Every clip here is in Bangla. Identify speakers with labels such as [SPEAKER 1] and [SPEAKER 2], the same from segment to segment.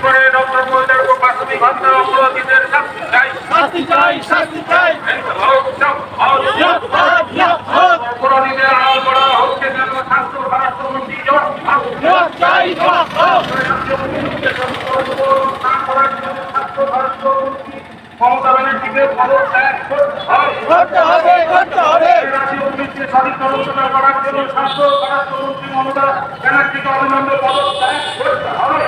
[SPEAKER 1] করে ডক্টর মহিলার প্রাথমিক হত্যার অপরাধীদের শাস্তি চাই অপরাধীদের আড়াল করা হচ্ছে কেন স্বাস্থ্য স্বরাষ্ট্রমন্ত্রী মমতা ব্যানার্জিকে পদত্যাগ করতে হবে সঠিক আলোচনা করার জন্য স্বাস্থ্য স্বরাষ্ট্রমন্ত্রী মমতা ব্যানার্জিকে অবিলম্বে পদত্যাগ করতে হবে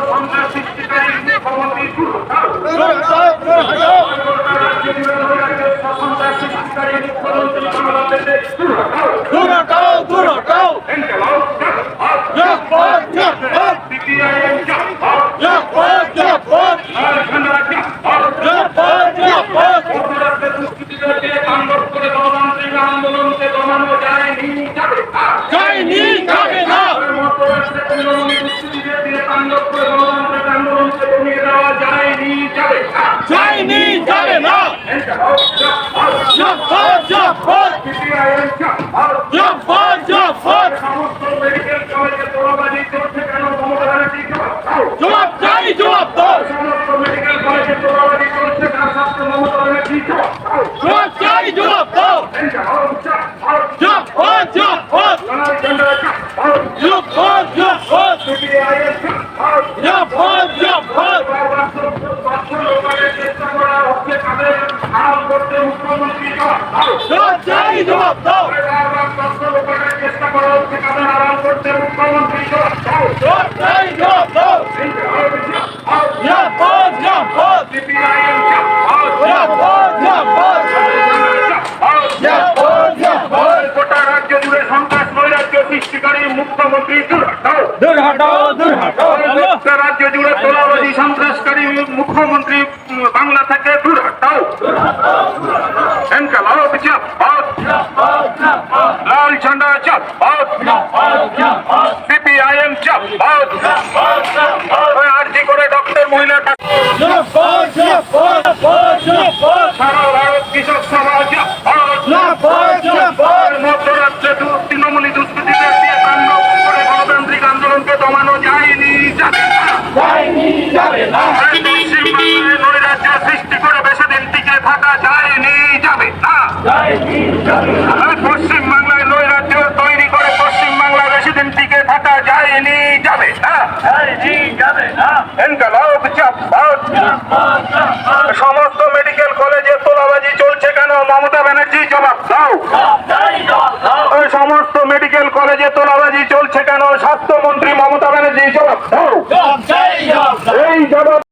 [SPEAKER 1] সন্ত্রাস সৃষ্টিকারী মুখ্যমন্ত্রী সন্ত্রাস সৃষ্টিকারী মুখ্যমন্ত্রী আন্দোলনকে দমানো যায়নি যাবে না আন্দোলনকে কমিয়ে দেওয়া যায়নি যাবে না সমস্ত মেডিকেল কলেজে তোলাবাজি চলছে কেন মমতা ব্যানার্জি জবাব চাই সমস্ত মেডিকেল কলেজে তোলাবাজি চলছে কার স্বাস্থ্য মমতা ব্যানার্জি জবাব চাই মুখ্যমন্ত্রী চেষ্টা করা হচ্ছে কাদের আড়াল করতে মুখ্যমন্ত্রী গোটা রাজ্য জুড়ে সন্ত্রাস নৈরাজ্য সৃষ্টিকারী মুখ্যমন্ত্রী রাজ্য জুড়ে তোলাবাজি সন্ত্রাসকারী মুখ্যমন্ত্রী বাংলা থেকে দূর হটাও লাল ঝান্ডা চাপ সিপিআইএম চাপ আরজি করে ডক্টর মহিলা সারা ভারত কৃষক সভা মধ্যরাজ্যে তৃণমূলী দুষ্কৃতীদের দিয়ে তাণ্ডব করে গণতান্ত্রিক আন্দোলনকে দমানো যায়নি যাবে না পশ্চিমবাংলায় নৈরাজ্য সৃষ্টি করে বেশি দিন টিকে থাকা যায়নি যাবে না পশ্চিমবাংলায় নৈরাজ্য তৈরি করে পশ্চিমবাংলায় বেশি দিন টিকে থাকা যায়নি যাবে না সমস্ত মেডিকেল কলেজে তোলাবাজি চলছে কেন মমতা ব্যানার্জি জবাব দাও সমস্ত মেডিকেল কলেজে তোলাবাজি চলছে কেন স্বাস্থ্যমন্ত্রী মমতা ব্যানার্জি জবাব দাও এই জবাব